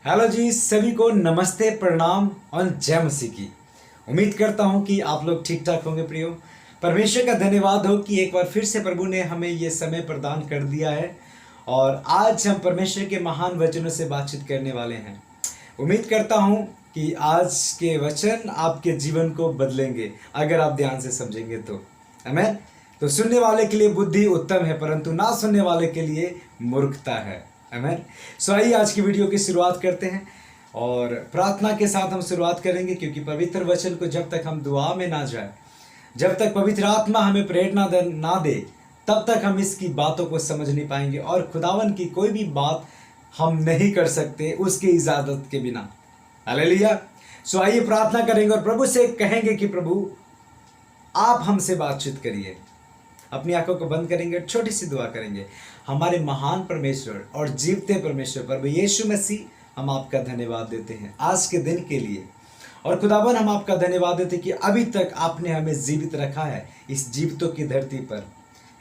Hello जी, सभी को नमस्ते, प्रणाम और जय मसीह की। उम्मीद करता हूं कि आप लोग ठीक ठाक होंगे। प्रियो, परमेश्वर का धन्यवाद हो कि एक बार फिर से प्रभु ने हमें ये समय प्रदान कर दिया है और आज हम परमेश्वर के महान वचनों से बातचीत करने वाले हैं। उम्मीद करता हूं कि आज के वचन आपके जीवन को बदलेंगे अगर आप ध्यान से समझेंगे तो। आमीन। तो सुनने वाले के लिए बुद्धि उत्तम है, परंतु ना सुनने वाले के लिए मूर्खता है। आमीन। सो आइए आज की वीडियो की शुरुआत करते हैं और प्रार्थना के साथ हम शुरुआत करेंगे, क्योंकि पवित्र वचन को जब तक हम दुआ में ना जाए, जब तक पवित्र आत्मा हमें प्रेरणा ना दे, तब तक हम इसकी बातों को समझ नहीं पाएंगे और खुदावन की कोई भी बात हम नहीं कर सकते उसकी इजाजत के बिना। हालेलुया। सो आइए प्रार्थना करेंगे और प्रभु से कहेंगे कि प्रभु आप हमसे बातचीत करिए। अपनी आंखों को बंद करेंगे, छोटी सी दुआ करेंगे। हमारे महान परमेश्वर और जीवते परमेश्वर प्रभु यीशु मसीह, हम आपका धन्यवाद देते हैं आज के दिन के लिए। और खुदावन, हम आपका धन्यवाद देते हैं कि अभी तक आपने हमें जीवित रखा है इस जीवितों की धरती पर।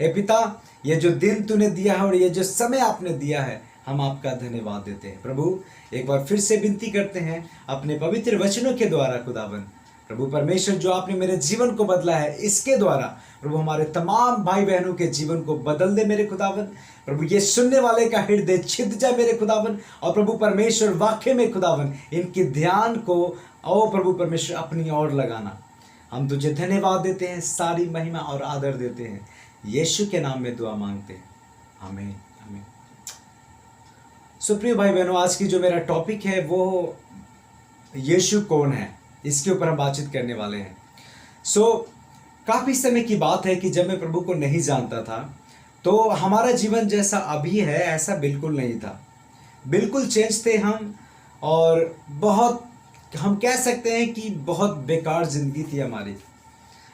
हे पिता, ये जो दिन तूने दिया है और ये जो समय आपने दिया है, हम आपका धन्यवाद देते हैं। प्रभु, एक बार फिर से विनती करते हैं अपने पवित्र वचनों के द्वारा खुदावन, प्रभु परमेश्वर, जो आपने मेरे जीवन को बदला है, इसके द्वारा प्रभु हमारे तमाम भाई बहनों के जीवन को बदल दे मेरे खुदावन। प्रभु, ये सुनने वाले का हृदय छिद जाए मेरे खुदावन। और प्रभु परमेश्वर, वाकई में खुदावन, इनके ध्यान को ओ प्रभु परमेश्वर अपनी ओर लगाना। हम तुझे धन्यवाद देते हैं, सारी महिमा और आदर देते हैं। यीशु के नाम में दुआ मांगते हैं, आमीन आमीन। सुप्रिय भाई बहनों, आज की जो मेरा टॉपिक है वो यीशु कौन है, इसके ऊपर हम बातचीत करने वाले हैं। काफ़ी समय की बात है कि जब मैं प्रभु को नहीं जानता था तो हमारा जीवन जैसा अभी है ऐसा बिल्कुल नहीं था। बिल्कुल चेंज थे हम, और बहुत, हम कह सकते हैं कि बहुत बेकार ज़िंदगी थी हमारी।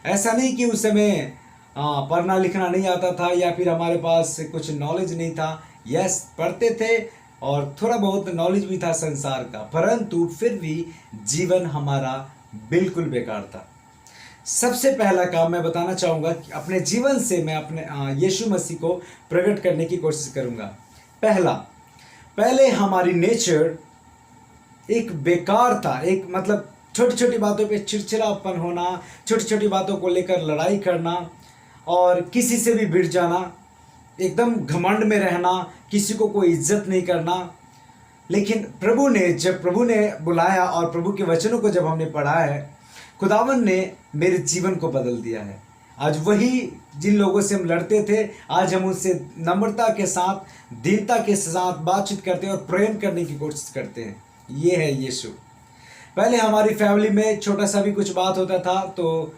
ऐसा नहीं कि उस समय पढ़ना लिखना नहीं आता था या फिर हमारे पास कुछ नॉलेज नहीं था। यस, पढ़ते थे और थोड़ा बहुत नॉलेज भी था संसार का, परंतु फिर भी जीवन हमारा बिल्कुल बेकार था। सबसे पहला काम मैं बताना चाहूँगा कि अपने जीवन से मैं अपने यीशु मसीह को प्रकट करने की कोशिश करूँगा। पहले हमारी नेचर एक बेकार था, एक मतलब छोटी छोटी बातों पे चिड़चिड़ापन होना, छोटी छोटी बातों को लेकर लड़ाई करना और किसी से भी भिड़ जाना, एकदम घमंड में रहना, किसी को कोई इज्जत नहीं करना। लेकिन जब प्रभु ने बुलाया और प्रभु के वचनों को जब हमने पढ़ा है, खुदावन ने मेरे जीवन को बदल दिया है। आज वही जिन लोगों से हम लड़ते थे, आज हम उनसे नम्रता के साथ, दीनता के साथ बातचीत करते हैं और प्रेम करने की कोशिश करते हैं। ये है यीशु। पहले हमारी फैमिली में छोटा सा भी कुछ बात होता था तो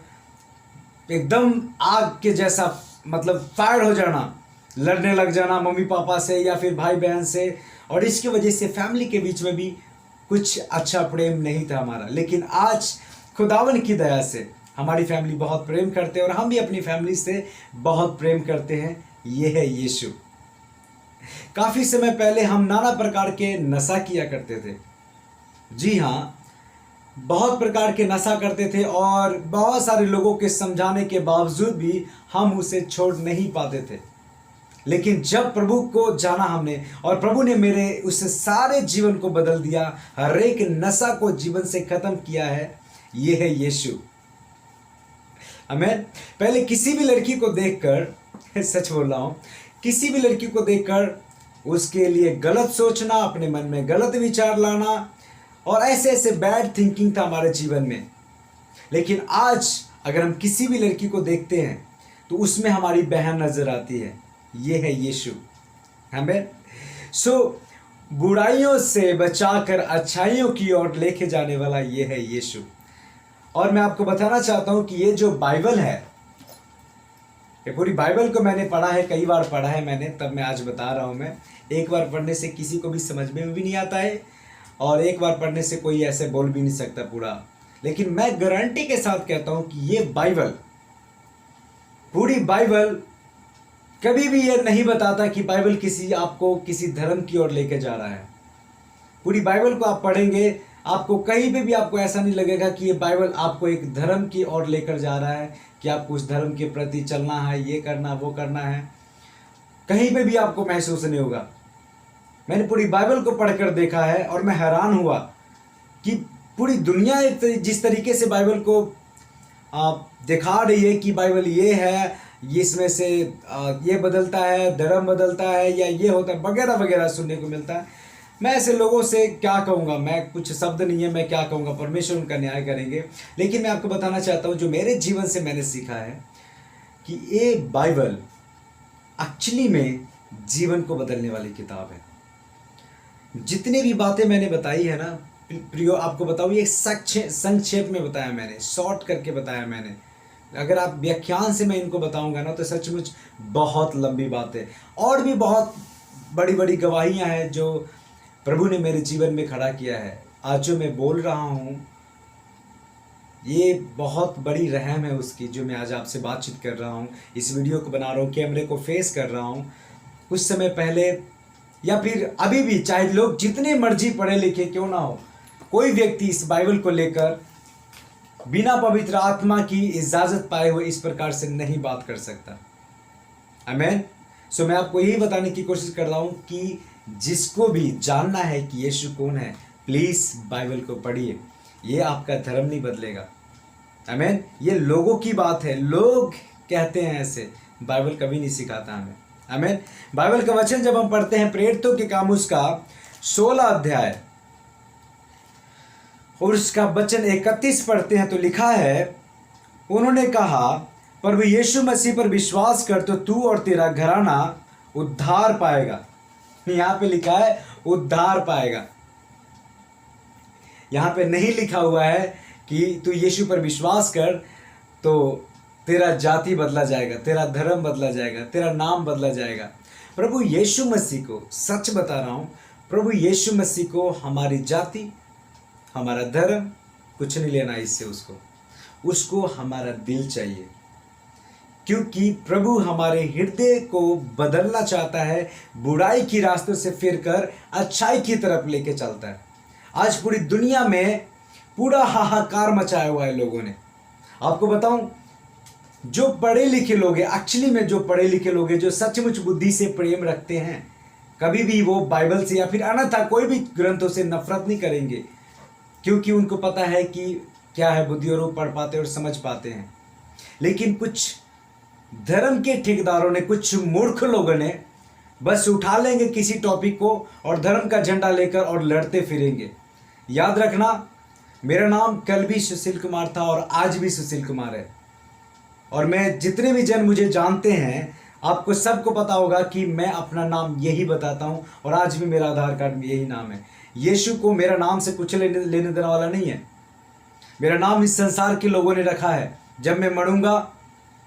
एकदम आग के जैसा, मतलब फायर हो जाना, लड़ने लग जाना मम्मी पापा से या फिर भाई बहन से, और इसकी वजह से फैमिली के बीच में भी कुछ अच्छा प्रेम नहीं था हमारा। लेकिन आज खुदावन की दया से हमारी फैमिली बहुत प्रेम करते हैं और हम भी अपनी फैमिली से बहुत प्रेम करते हैं। ये है यीशु। काफ़ी समय पहले हम नाना प्रकार के नशा किया करते थे। जी हाँ, बहुत प्रकार के नशा करते थे और बहुत सारे लोगों के समझाने के बावजूद भी हम उसे छोड़ नहीं पाते थे। लेकिन जब प्रभु को जाना हमने और प्रभु ने मेरे उस सारे जीवन को बदल दिया, हर एक नशा को जीवन से खत्म किया है, ये है यीशु। आमीन। पहले किसी भी लड़की को देखकर, सच बोल रहा हूँ, किसी भी लड़की को देखकर उसके लिए गलत सोचना, अपने मन में गलत विचार लाना और ऐसे ऐसे बैड थिंकिंग था हमारे जीवन में। लेकिन आज अगर हम किसी भी लड़की को देखते हैं तो उसमें हमारी बहन नजर आती है। ये है यीशु। आमीन। बुराइयों से बचाकर अच्छाइयों की ओर लेके जाने वाला ये है यीशु। और मैं आपको बताना चाहता हूं कि ये जो बाइबल है, ये पूरी बाइबल को मैंने पढ़ा है, कई बार पढ़ा है मैंने, तब मैं आज बता रहा हूं। मैं एक बार पढ़ने से किसी को भी समझ में भी नहीं आता है और एक बार पढ़ने से कोई ऐसे बोल भी नहीं सकता पूरा। लेकिन मैं गारंटी के साथ कहता हूं कि ये बाइबल, पूरी बाइबल कभी भी ये नहीं बताता कि बाइबल आपको किसी धर्म की ओर लेके जा रहा है। पूरी बाइबल को आप पढ़ेंगे, आपको कहीं पे भी आपको ऐसा नहीं लगेगा कि ये बाइबल आपको एक धर्म की ओर लेकर जा रहा है कि आपको उस धर्म के प्रति चलना है, ये करना वो करना है। कहीं पे भी आपको महसूस नहीं होगा। मैंने पूरी बाइबल को पढ़कर देखा है और मैं हैरान हुआ कि पूरी दुनिया जिस तरीके से बाइबल को दिखा रही है कि बाइबल ये है, इसमें से ये बदलता है, धर्म बदलता है या ये होता है वगैरह वगैरह सुनने को मिलता है। मैं ऐसे लोगों से क्या कहूँगा, मैं कुछ शब्द नहीं है, मैं क्या कहूँगा, परमेश्वर उनका न्याय करेंगे। लेकिन मैं आपको बताना चाहता हूँ जो मेरे जीवन से मैंने सीखा है कि ये बाइबल एक्चुअली में जीवन को बदलने वाली किताब है। जितने भी बातें मैंने बताई है ना प्रियो, आपको बताऊँ ये संक्षेप में बताया मैंने, शॉर्ट करके बताया मैंने। अगर आप व्याख्यान से मैं इनको बताऊंगा ना तो सचमुच बहुत लंबी बात है। और भी बहुत बड़ी बड़ी गवाहियां हैं जो प्रभु ने मेरे जीवन में खड़ा किया है। आज जो मैं बोल रहा हूँ ये बहुत बड़ी रहम है उसकी, जो मैं आज आपसे बातचीत कर रहा हूँ, इस वीडियो को बना रहा हूँ, कैमरे को फेस कर रहा हूँ। कुछ समय पहले या फिर अभी भी, चाहे लोग जितने मर्जी पढ़े लिखे क्यों ना हो, कोई व्यक्ति इस बाइबल को लेकर बिना पवित्र आत्मा की इजाजत पाए हुए इस प्रकार से नहीं बात कर सकता। आमीन। सो मैं आपको यही बताने की कोशिश कर रहा हूं कि जिसको भी जानना है कि यीशु कौन है, प्लीज बाइबल को पढ़िए। ये आपका धर्म नहीं बदलेगा। आमीन। ये लोगों की बात है, लोग कहते हैं ऐसे, बाइबल कभी नहीं सिखाता हमें। आमीन। बाइबल का वचन जब हम पढ़ते हैं प्रेरितों के काम उसका 16 अध्याय और उसका वचन 31 पढ़ते हैं तो लिखा है, उन्होंने कहा प्रभु यीशु मसीह पर विश्वास कर तो तू और तेरा घराना उद्धार पाएगा। यहां पे लिखा है उद्धार पाएगा। यहां पे नहीं लिखा हुआ है कि तू यीशु पर विश्वास कर तो तेरा जाति बदला जाएगा, तेरा धर्म बदला जाएगा, तेरा नाम बदला जाएगा। प्रभु यीशु मसीह को, सच बता रहा हूं, प्रभु यीशु मसीह को हमारी जाति, हमारा धर्म कुछ नहीं लेना इससे। उसको हमारा दिल चाहिए, क्योंकि प्रभु हमारे हृदय को बदलना चाहता है, बुराई की रास्तों से फिरकर अच्छाई की तरफ लेके चलता है। आज पूरी दुनिया में पूरा हाहाकार मचाया हुआ है लोगों ने। आपको बताऊं, जो पढ़े लिखे लोग हैं, एक्चुअली में जो पढ़े लिखे लोग हैं, जो सचमुच बुद्धि से प्रेम रखते हैं, कभी भी वो बाइबल से या फिर अन्यथा कोई भी ग्रंथों से नफरत नहीं करेंगे, क्योंकि उनको पता है कि क्या है बुद्धि, और वो पढ़ पाते और समझ पाते हैं। लेकिन कुछ धर्म के ठेकेदारों ने, कुछ मूर्ख लोगों ने बस उठा लेंगे किसी टॉपिक को और धर्म का झंडा लेकर और लड़ते फिरेंगे। याद रखना, मेरा नाम कल भी सुशील कुमार था और आज भी सुशील कुमार है। और मैं, जितने भी जन मुझे जानते हैं, आपको सबको पता होगा कि मैं अपना नाम यही बताता हूं और आज भी मेरा आधार कार्ड में यही नाम है। यीशु को मेरा नाम से कुछ लेने देने वाला नहीं है। मेरा नाम इस संसार के लोगों ने रखा है, जब मैं मरूंगा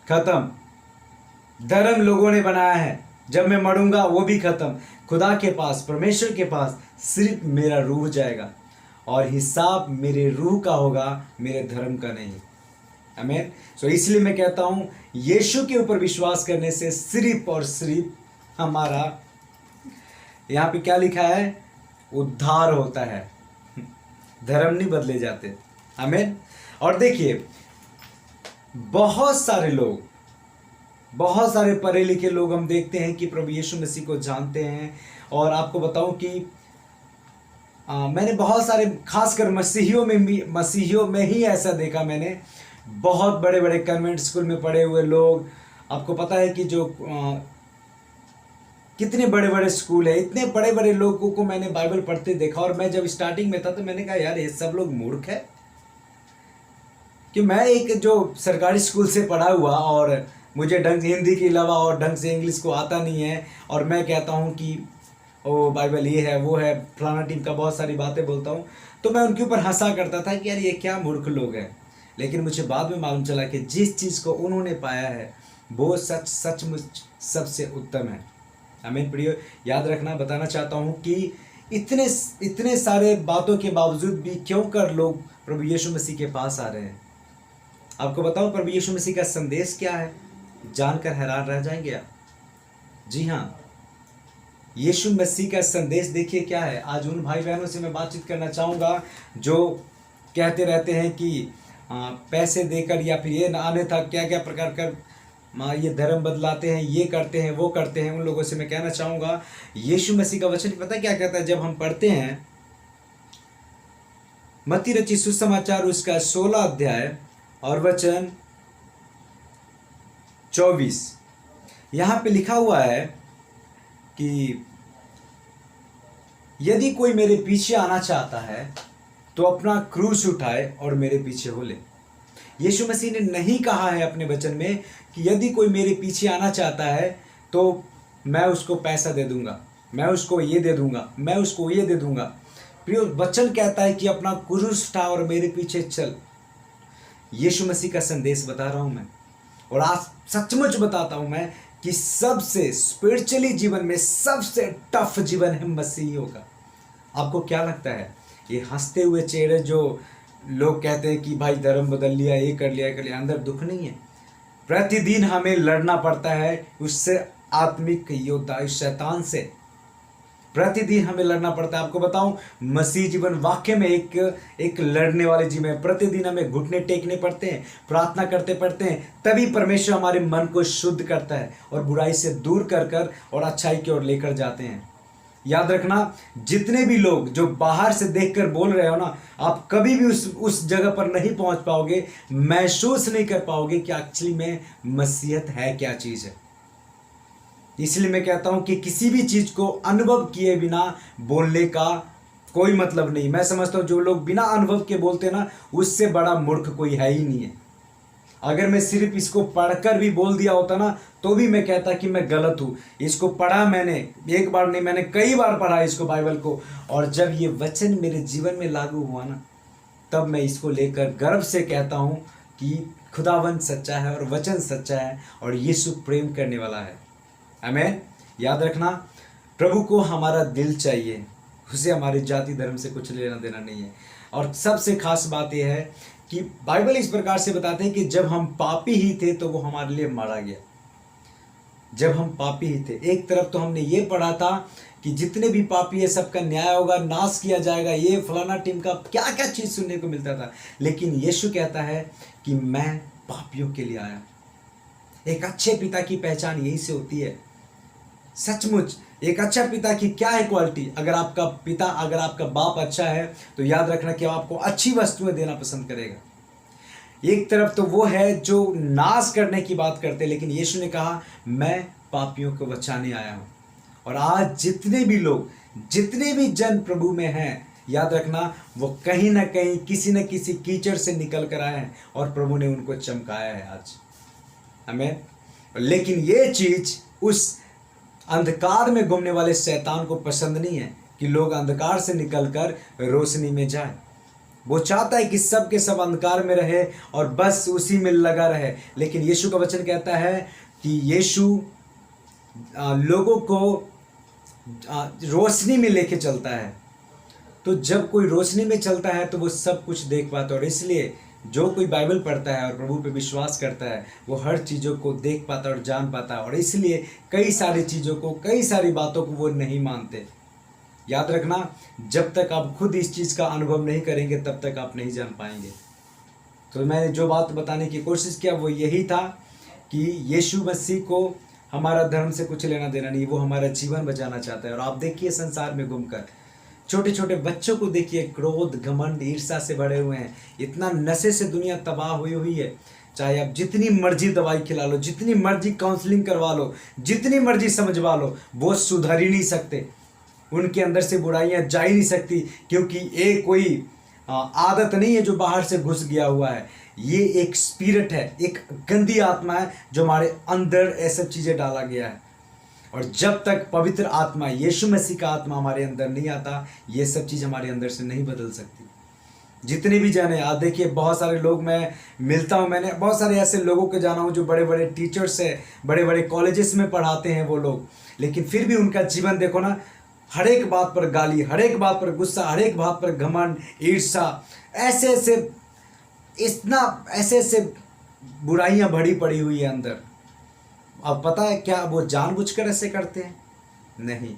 खत्म। धर्म लोगों ने बनाया है, जब मैं मरूंगा वो भी खत्म। खुदा के पास, परमेश्वर के पास सिर्फ मेरा रूह जाएगा और हिसाब मेरे रूह का होगा, मेरे धर्म का नहीं। आमीन। सो इसलिए मैं कहता हूं, यीशु के ऊपर विश्वास करने से सिर्फ और सिर्फ हमारा, यहां पे क्या लिखा है, उद्धार होता है, धर्म नहीं बदले जाते। आमीन। और देखिए, बहुत सारे लोग, बहुत सारे पढ़े लिखे लोग हम देखते हैं कि प्रभु यीशु मसीह को जानते हैं। और आपको बताऊं कि मैंने बहुत सारे, खासकर मसीहियों में ही ऐसा देखा मैंने। बहुत बड़े बड़े कन्वेंट स्कूल में पढ़े हुए लोग, आपको पता है कि जो कितने बड़े बड़े स्कूल है, इतने बड़े बड़े लोगों को मैंने बाइबल पढ़ते देखा। और मैं जब स्टार्टिंग में था तो मैंने कहा यार ये सब लोग मूर्ख है, कि मैं एक जो सरकारी स्कूल से पढ़ा हुआ और मुझे ढंग से हिंदी के अलावा और ढंग से इंग्लिश को आता नहीं है, और मैं कहता हूँ कि ओ बाइबल ये है वो है, फलाना टीम का बहुत सारी बातें बोलता हूँ, तो मैं उनके ऊपर हंसा करता था कि यार ये क्या मूर्ख लोग हैं। लेकिन मुझे बाद में मालूम चला कि जिस चीज़ को उन्होंने पाया है वो सचमुच सबसे उत्तम है। आमीन। प्रियो, याद रखना, बताना चाहता हूँ कि इतने सारे बातों के बावजूद भी क्यों कर लोग प्रभु यीशु मसीह के पास आ रहे हैं। आपको बताऊं प्रभु यीशु मसीह का संदेश क्या है, जानकर हैरान रह जाएंगे आप। जी हाँ, यीशु मसीह का संदेश देखिए क्या है। आज उन भाई बहनों से मैं बातचीत करना चाहूँगा जो कहते रहते हैं कि पैसे देकर या फिर ये आने था क्या क्या प्रकार का ये धर्म बदलाते हैं, ये करते हैं, वो करते हैं, उन लोगों से मैं कहना चाहूँगा यीशु मसीह का वचन पता क्या कहता है जब हम पढ़ते हैं मत्ती रचित सुसमाचार उसका 16 अध्याय और वचन 24, यहाँ पे लिखा हुआ है कि यदि कोई मेरे पीछे आना चाहता है तो अपना क्रूस उठाए और मेरे पीछे हो ले। यीशु मसीह ने नहीं कहा है अपने वचन में कि यदि कोई मेरे पीछे आना चाहता है तो मैं उसको पैसा दे दूंगा, मैं उसको ये दे दूंगा, मैं उसको ये दे दूंगा। प्रियो, वचन कहता है कि अपना क्रूस उठा और मेरे पीछे चल। यीशु मसीह का संदेश बता रहा हूं मैं, और आज सचमुच बताता हूं मैं कि सबसे स्पिरिचुअली जीवन में सबसे टफ जीवन है मसीहियों का। आपको क्या लगता है ये हंसते हुए चेहरे जो लोग कहते हैं कि भाई धर्म बदल लिया, ये कर लिया, कर लिया, अंदर दुख नहीं है। प्रतिदिन हमें लड़ना पड़ता है उससे, आत्मिक योद्धा इस शैतान से प्रतिदिन हमें लड़ना पड़ता है। आपको बताऊं, मसीह जीवन वाकई में एक लड़ने वाले जीवन है। प्रतिदिन हमें घुटने टेकने पड़ते हैं, प्रार्थना करते पड़ते हैं, तभी परमेश्वर हमारे मन को शुद्ध करता है और बुराई से दूर कर और अच्छाई की ओर लेकर जाते हैं। याद रखना, जितने भी लोग जो बाहर से देखकर बोल रहे हो ना, आप कभी भी उस जगह पर नहीं पहुंच पाओगे, महसूस नहीं कर पाओगे कि एक्चुअली में मसीहत है क्या चीज है। इसलिए मैं कहता हूं कि किसी भी चीज को अनुभव किए बिना बोलने का कोई मतलब नहीं। मैं समझता हूं जो लोग बिना अनुभव के बोलते हैं ना, उससे बड़ा मूर्ख कोई है ही नहीं है। अगर मैं सिर्फ इसको पढ़कर भी बोल दिया होता ना, तो भी मैं कहता कि मैं गलत हूं। इसको पढ़ा मैंने, एक बार नहीं, मैंने कई बार पढ़ा इसको, बाइबल को, और जब ये वचन मेरे जीवन में लागू हुआ ना, तब मैं इसको लेकर गर्व से कहता हूं कि खुदावंद सच्चा है और वचन सच्चा है और यीशु प्रेम करने वाला है। आमीन। याद रखना, प्रभु को हमारा दिल चाहिए, उसे हमारी जाति धर्म से कुछ लेना देना नहीं है। और सबसे खास बात यह है कि बाइबल इस प्रकार से बताते हैं कि जब हम पापी ही थे तो वो हमारे लिए मारा गया। जब हम पापी ही थे, एक तरफ तो हमने ये पढ़ा था कि जितने भी पापी है सबका न्याय होगा, नाश किया जाएगा, ये फलाना टीम का क्या क्या चीज सुनने को मिलता था। लेकिन यीशु कहता है कि मैं पापियों के लिए आया। एक अच्छे पिता की पहचान यही से होती है। सचमुच एक अच्छा पिता की क्या है क्वालिटी? अगर आपका पिता, अगर आपका बाप अच्छा है तो याद रखना कि आपको अच्छी वस्तुएं देना पसंद करेगा। एक तरफ तो वो है जो नाश करने की बात करते, लेकिन यीशु ने कहा मैं पापियों को बचाने आया हूं। और आज जितने भी लोग, जितने भी जन प्रभु में हैं, याद रखना वो कहीं ना कहीं किसी न किसी कीचड़ से निकल कर आए हैं और प्रभु ने उनको चमकाया है आज। हमें, लेकिन ये चीज उस अंधकार में घूमने वाले शैतान को पसंद नहीं है कि लोग अंधकार से निकलकर रोशनी में जाए। वो चाहता है कि सब के सब अंधकार में रहे और बस उसी में लगा रहे। लेकिन यीशु का वचन कहता है कि यीशु लोगों को रोशनी में लेके चलता है। तो जब कोई रोशनी में चलता है तो वो सब कुछ देख पाता है। और इसलिए जो कोई बाइबल पढ़ता है और प्रभु पे विश्वास करता है, वो हर चीज़ों को देख पाता है और जान पाता है। और इसलिए कई सारी चीज़ों को, कई सारी बातों को वो नहीं मानते। याद रखना, जब तक आप खुद इस चीज़ का अनुभव नहीं करेंगे तब तक आप नहीं जान पाएंगे। तो मैंने जो बात बताने की कोशिश किया वो यही था कि यीशु मसीह को हमारा धर्म से कुछ लेना देना नहीं, वो हमारा जीवन बचाना चाहता है। और आप देखिए संसार में घूमकर छोटे छोटे बच्चों को देखिए, क्रोध, घमंड, ईर्ष्या से भरे हुए हैं। इतना नशे से दुनिया तबाह हुई है। चाहे आप जितनी मर्जी दवाई खिला लो, जितनी मर्जी काउंसलिंग करवा लो, जितनी मर्जी समझवा लो, वो सुधर ही नहीं सकते। उनके अंदर से बुराइयां जा ही नहीं सकती, क्योंकि ये कोई आदत नहीं है जो बाहर से घुस गया हुआ है। ये एक स्पिरिट है, एक गंदी आत्मा है जो हमारे अंदर ऐसी चीज़ें डाला गया है। और जब तक पवित्र आत्मा, यीशु मसीह का आत्मा हमारे अंदर नहीं आता, ये सब चीज़ हमारे अंदर से नहीं बदल सकती। जितने भी जाने, आप देखिए बहुत सारे लोग मैं मिलता हूँ, मैंने बहुत सारे ऐसे लोगों को जाना हूँ जो बड़े बड़े टीचर्स हैं, बड़े बड़े कॉलेजेस में पढ़ाते हैं वो लोग, लेकिन फिर भी उनका जीवन देखो ना, हर एक बात पर गाली, हर एक बात पर गुस्सा, हर एक बात पर घमंड, ईर्ष्या, ऐसे ऐसे बुराइयां भरी पड़ी हुई है अंदर। अब पता है क्या वो जानबूझकर ऐसे करते हैं? नहीं,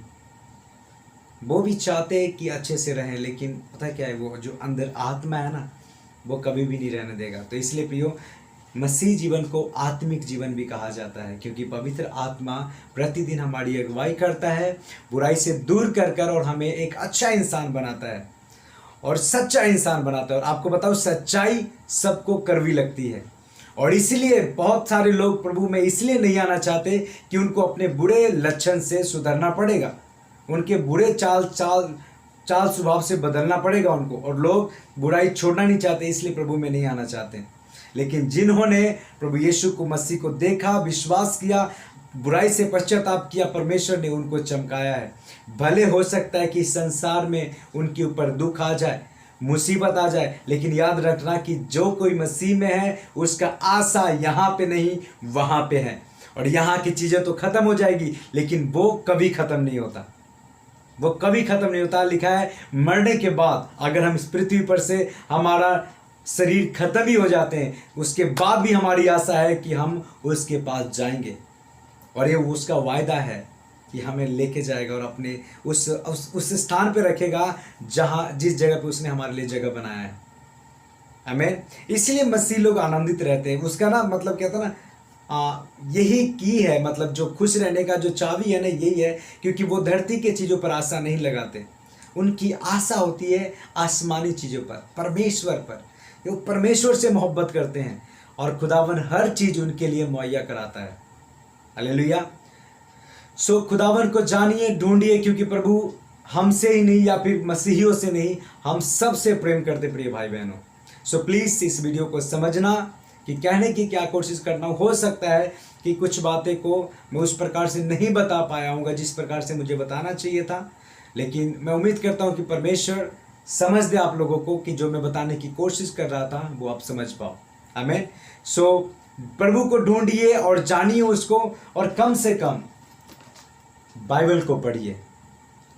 वो भी चाहते हैं कि अच्छे से रहें, लेकिन पता है क्या है, वो जो अंदर आत्मा है ना, वो कभी भी नहीं रहने देगा। तो इसलिए प्रियो, मसीह जीवन को आत्मिक जीवन भी कहा जाता है, क्योंकि पवित्र आत्मा प्रतिदिन हमारी अगुवाई करता है, बुराई से दूर कर कर और हमें एक अच्छा इंसान बनाता है और सच्चा इंसान बनाता है। और आपको बताओ, सच्चाई सबको कड़वी लगती है, और इसीलिए बहुत सारे लोग प्रभु में इसलिए नहीं आना चाहते कि उनको अपने बुरे लक्षण से सुधरना पड़ेगा, उनके बुरे चाल स्वभाव से बदलना पड़ेगा उनको, और लोग बुराई छोड़ना नहीं चाहते, इसलिए प्रभु में नहीं आना चाहते। लेकिन जिन्होंने प्रभु यीशु को मसीह को देखा, विश्वास किया, बुराई से पश्चाताप किया, परमेश्वर ने उनको चमकाया है। भले हो सकता है कि संसार में उनके ऊपर दुख आ जाए, मुसीबत आ जाए, लेकिन याद रखना कि जो कोई मसीह में है उसका आशा यहाँ पे नहीं वहाँ पे है। और यहाँ की चीज़ें तो ख़त्म हो जाएगी, लेकिन वो कभी ख़त्म नहीं होता, वो कभी ख़त्म नहीं होता। लिखा है मरने के बाद अगर हम इस पृथ्वी पर से हमारा शरीर खत्म ही हो जाते हैं, उसके बाद भी हमारी आशा है कि हम उसके पास जाएंगे, और ये उसका वायदा है कि हमें लेके जाएगा और अपने उस स्थान पे रखेगा जहाँ जिस जगह पे उसने हमारे लिए जगह बनाया है। आमीन। इसलिए मसीह लोग आनंदित रहते हैं। उसका ना मतलब क्या था ना, यही की है, मतलब जो खुश रहने का जो चाबी है ना, यही है, क्योंकि वो धरती के चीज़ों पर आशा नहीं लगाते, उनकी आशा होती है आसमानी चीज़ों पर, परमेश्वर पर। वो परमेश्वर से मोहब्बत करते हैं और खुदावन हर चीज़ उनके लिए मुहैया कराता है। हालेलुया। सो खुदावन को जानिए, ढूंढिए, क्योंकि प्रभु हमसे ही नहीं या फिर मसीहियों से नहीं, हम सब से प्रेम करते प्रिय भाई बहनों। सो प्लीज़ इस वीडियो को समझना कि कहने की क्या कोशिश करना। हो सकता है कि कुछ बातें को मैं उस प्रकार से नहीं बता पाया हूँगा जिस प्रकार से मुझे बताना चाहिए था, लेकिन मैं उम्मीद करता हूँ कि परमेश्वर समझ दे आप लोगों को कि जो मैं बताने की कोशिश कर रहा था वो आप समझ पाओ। आमीन। सो प्रभु को ढूंढिए और जानिए उसको, और कम से कम बाइबल को पढ़िए,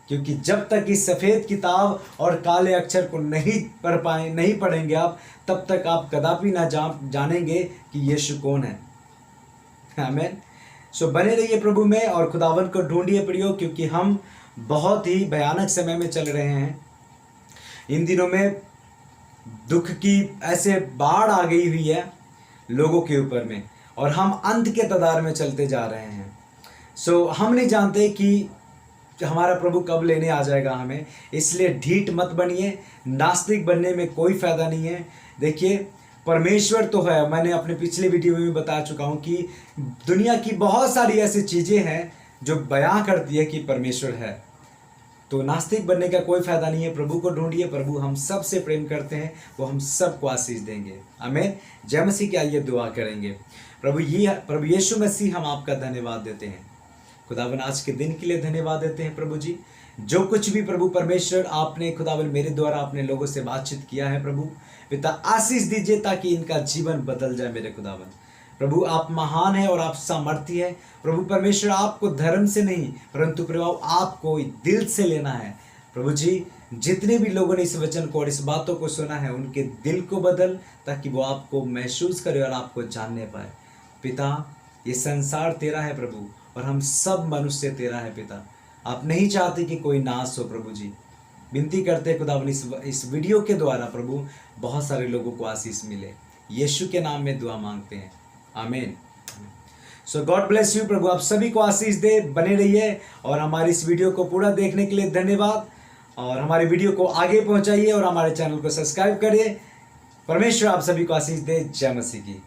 क्योंकि जब तक इस सफ़ेद किताब और काले अक्षर को नहीं पढ़ेंगे आप, तब तक आप कदापि ना जानेंगे कि यीशु कौन है। आमीन। सो बने रहिए प्रभु में और खुदावन को ढूंढिए प्रियो, क्योंकि हम बहुत ही भयानक समय में चल रहे हैं। इन दिनों में दुख की ऐसे बाढ़ आ गई हुई है लोगों के ऊपर में, और हम अंत के कतार में चलते जा रहे हैं। सो हम नहीं जानते कि हमारा प्रभु कब लेने आ जाएगा हमें, इसलिए ढीठ मत बनिए। नास्तिक बनने में कोई फ़ायदा नहीं है। देखिए, परमेश्वर तो है, मैंने अपने पिछले वीडियो में भी बता चुका हूँ कि दुनिया की बहुत सारी ऐसी चीज़ें हैं जो बयां करती है कि परमेश्वर है। तो नास्तिक बनने का कोई फ़ायदा नहीं है। प्रभु को ढूंढिए, प्रभु हम सब से प्रेम करते हैं, वो हम सबको आशीष देंगे। आमीन। जय मसीह की आइए दुआ करेंगे। प्रभु यीशु मसीह, हम आपका धन्यवाद देते हैं खुदावन, आज के दिन के लिए धन्यवाद देते हैं प्रभु जी। जो कुछ भी प्रभु परमेश्वर आपने खुदावन मेरे द्वारा अपने लोगों से बातचीत किया है प्रभु पिता, आशीष दीजिए ताकि इनका जीवन बदल जाए मेरे खुदावन। प्रभु आप महान है और आप सामर्थी है प्रभु परमेश्वर। आपको धर्म से नहीं परंतु प्रभु आपको दिल से लेना है प्रभु जी। जितने भी लोगों ने इस वचन को और इस बातों को सुना है, उनके दिल को बदल, ताकि वो आपको महसूस करे और आपको जानने पाए। पिता, ये संसार तेरा है प्रभु, और हम सब मनुष्य तेरा है पिता। आप नहीं चाहते कि कोई नाश हो प्रभु जी। विनती करते खुदावन इस वीडियो के द्वारा प्रभु बहुत सारे लोगों को आशीष मिले। यीशु के नाम में दुआ मांगते हैं, आमीन। सो गॉड ब्लेस यू। प्रभु आप सभी को आशीष दे। बने रहिए और हमारी इस वीडियो को पूरा देखने के लिए धन्यवाद, और हमारे वीडियो को आगे पहुंचाइए और हमारे चैनल को सब्सक्राइब करिए। परमेश्वर आप सभी को आशीष दे। जय मसीह की।